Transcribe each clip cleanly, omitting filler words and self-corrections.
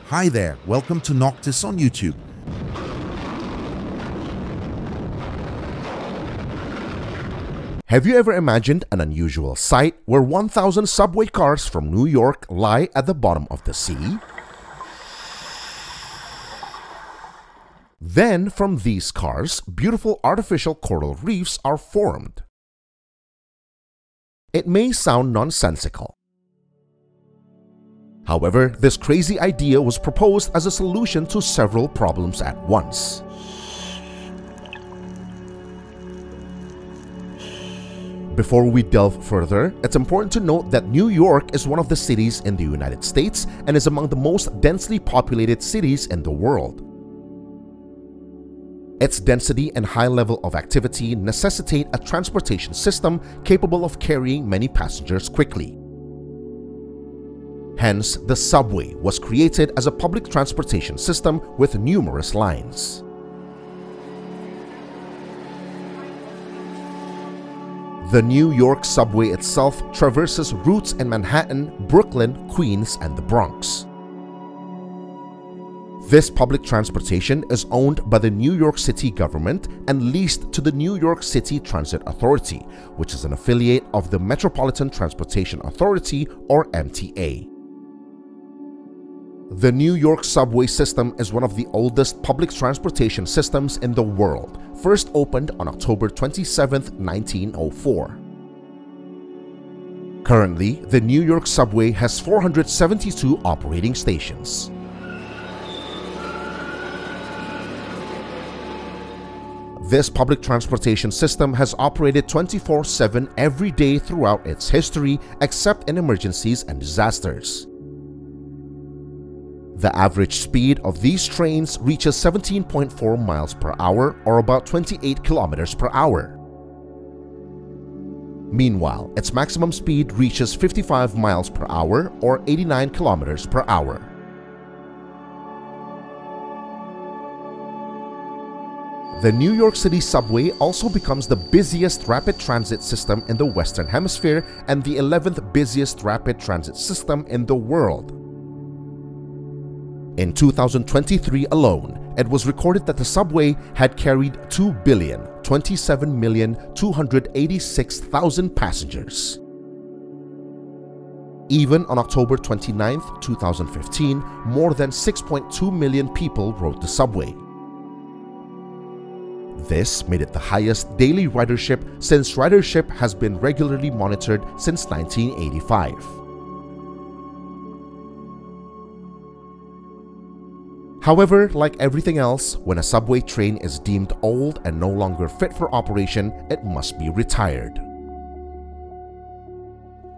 Hi there, welcome to Nauctis on YouTube. Have you ever imagined an unusual sight where 1,000 subway cars from New York lie at the bottom of the sea? Then, from these cars, beautiful artificial coral reefs are formed. It may sound nonsensical. However, this crazy idea was proposed as a solution to several problems at once. Before we delve further, it's important to note that New York is one of the cities in the United States and is among the most densely populated cities in the world. Its density and high level of activity necessitate a transportation system capable of carrying many passengers quickly. Hence, the subway was created as a public transportation system with numerous lines. The New York subway itself traverses routes in Manhattan, Brooklyn, Queens, and the Bronx. This public transportation is owned by the New York City government and leased to the New York City Transit Authority, which is an affiliate of the Metropolitan Transportation Authority, or MTA. The New York subway system is one of the oldest public transportation systems in the world, first opened on October 27, 1904. Currently, the New York subway has 472 operating stations. This public transportation system has operated 24/7 every day throughout its history, except in emergencies and disasters. The average speed of these trains reaches 17.4 miles per hour, or about 28 kilometers per hour. Meanwhile, its maximum speed reaches 55 miles per hour, or 89 kilometers per hour. The New York City subway also becomes the busiest rapid transit system in the Western Hemisphere and the 11th busiest rapid transit system in the world. In 2023 alone, it was recorded that the subway had carried 2,027,286,000 passengers. Even on October 29, 2015, more than 6.2 million people rode the subway. This made it the highest daily ridership since ridership has been regularly monitored since 1985. However, like everything else, when a subway train is deemed old and no longer fit for operation, it must be retired.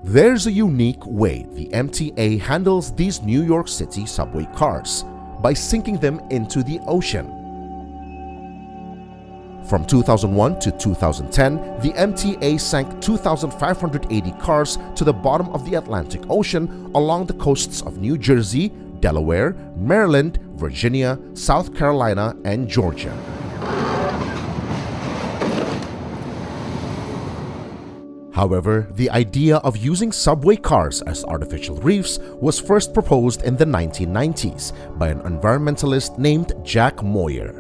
There's a unique way the MTA handles these New York City subway cars, by sinking them into the ocean. From 2001 to 2010, the MTA sank 2,580 cars to the bottom of the Atlantic Ocean along the coasts of New Jersey, Delaware, Maryland, Virginia, South Carolina, and Georgia. However, the idea of using subway cars as artificial reefs was first proposed in the 1990s by an environmentalist named Jack Moyer.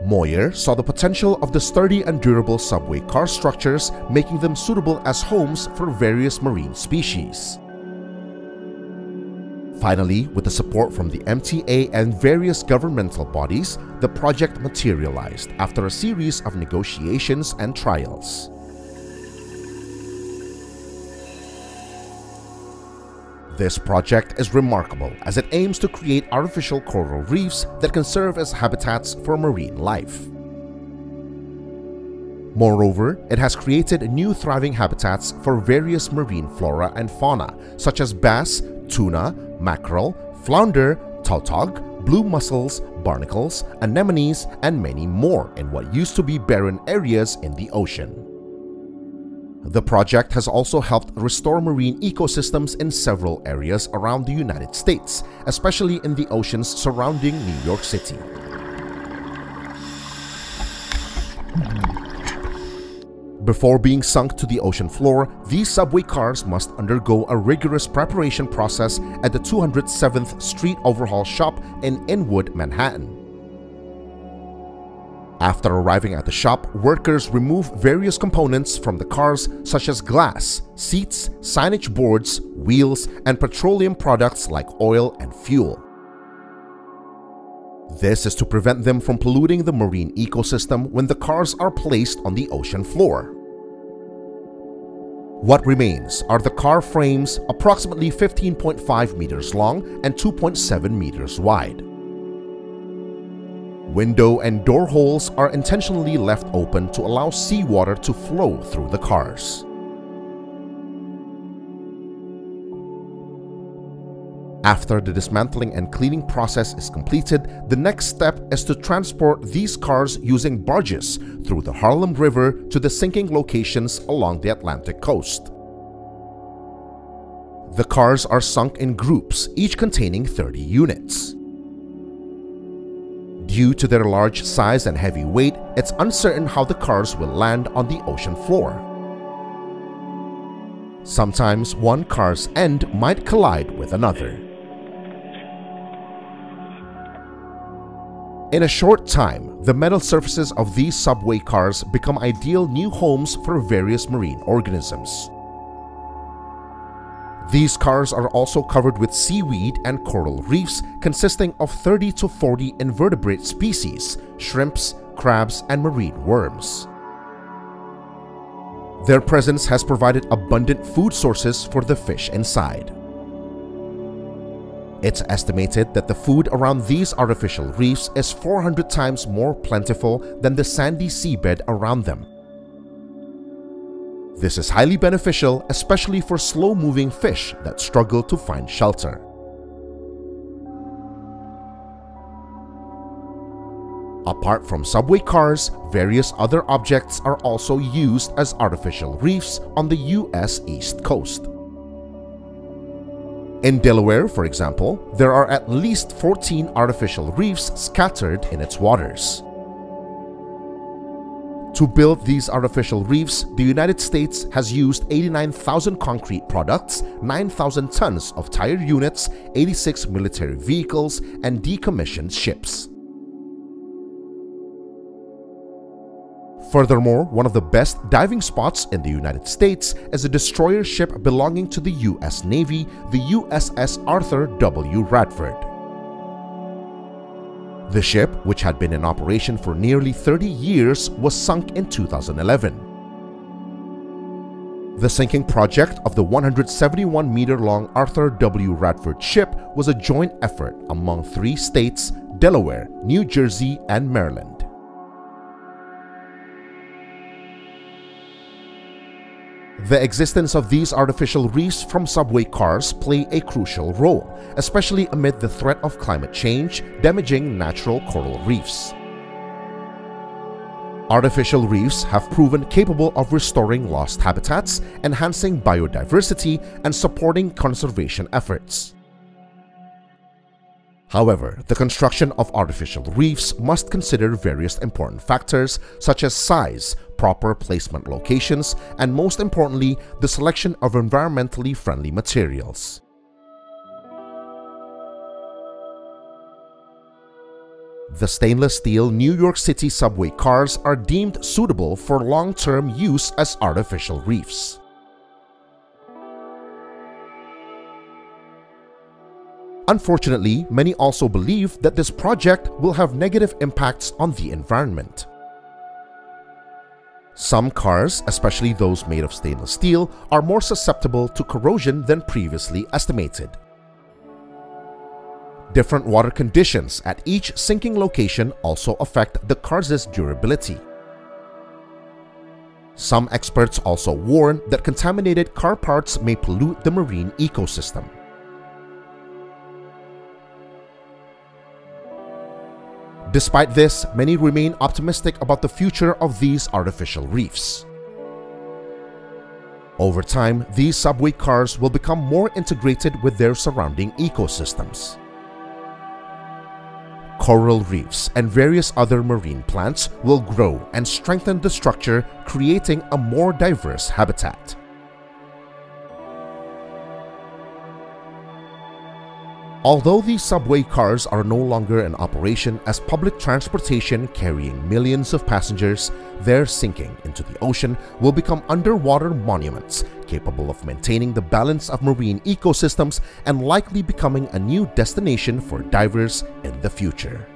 Moyer saw the potential of the sturdy and durable subway car structures, making them suitable as homes for various marine species. Finally, with the support from the MTA and various governmental bodies, the project materialized after a series of negotiations and trials. This project is remarkable as it aims to create artificial coral reefs that can serve as habitats for marine life. Moreover, it has created new thriving habitats for various marine flora and fauna, such as bass, tuna, mackerel, flounder, tautog, blue mussels, barnacles, anemones, and many more in what used to be barren areas in the ocean. The project has also helped restore marine ecosystems in several areas around the United States, especially in the oceans surrounding New York City. Before being sunk to the ocean floor, these subway cars must undergo a rigorous preparation process at the 207th Street Overhaul Shop in Inwood, Manhattan. After arriving at the shop, workers remove various components from the cars such as glass, seats, signage boards, wheels, and petroleum products like oil and fuel. This is to prevent them from polluting the marine ecosystem when the cars are placed on the ocean floor. What remains are the car frames, approximately 15.5 meters long and 2.7 meters wide. Window and door holes are intentionally left open to allow seawater to flow through the cars. After the dismantling and cleaning process is completed, the next step is to transport these cars using barges through the Harlem River to the sinking locations along the Atlantic coast. The cars are sunk in groups, each containing 30 units. Due to their large size and heavy weight, it's uncertain how the cars will land on the ocean floor. Sometimes one car's end might collide with another. In a short time, the metal surfaces of these subway cars become ideal new homes for various marine organisms. These cars are also covered with seaweed and coral reefs consisting of 30 to 40 invertebrate species, shrimps, crabs, and marine worms. Their presence has provided abundant food sources for the fish inside. It's estimated that the food around these artificial reefs is 400 times more plentiful than the sandy seabed around them. This is highly beneficial, especially for slow-moving fish that struggle to find shelter. Apart from subway cars, various other objects are also used as artificial reefs on the US East Coast. In Delaware, for example, there are at least 14 artificial reefs scattered in its waters. To build these artificial reefs, the United States has used 89,000 concrete products, 9,000 tons of tire units, 86 military vehicles, and decommissioned ships. Furthermore, one of the best diving spots in the United States is a destroyer ship belonging to the U.S. Navy, the USS Arthur W. Radford. The ship, which had been in operation for nearly 30 years, was sunk in 2011. The sinking project of the 171-meter-long Arthur W. Radford ship was a joint effort among 3 states: Delaware, New Jersey, and Maryland. The existence of these artificial reefs from subway cars play a crucial role, especially amid the threat of climate change damaging natural coral reefs. Artificial reefs have proven capable of restoring lost habitats, enhancing biodiversity, and supporting conservation efforts. However, the construction of artificial reefs must consider various important factors such as size, proper placement locations, and most importantly, the selection of environmentally friendly materials. The stainless steel New York City subway cars are deemed suitable for long-term use as artificial reefs. Unfortunately, many also believe that this project will have negative impacts on the environment. Some cars, especially those made of stainless steel, are more susceptible to corrosion than previously estimated. Different water conditions at each sinking location also affect the cars' durability. Some experts also warn that contaminated car parts may pollute the marine ecosystem. Despite this, many remain optimistic about the future of these artificial reefs. Over time, these subway cars will become more integrated with their surrounding ecosystems. coral reefs and various other marine plants will grow and strengthen the structure, creating a more diverse habitat. Although these subway cars are no longer in operation as public transportation carrying millions of passengers, their sinking into the ocean will become underwater monuments capable of maintaining the balance of marine ecosystems and likely becoming a new destination for divers in the future.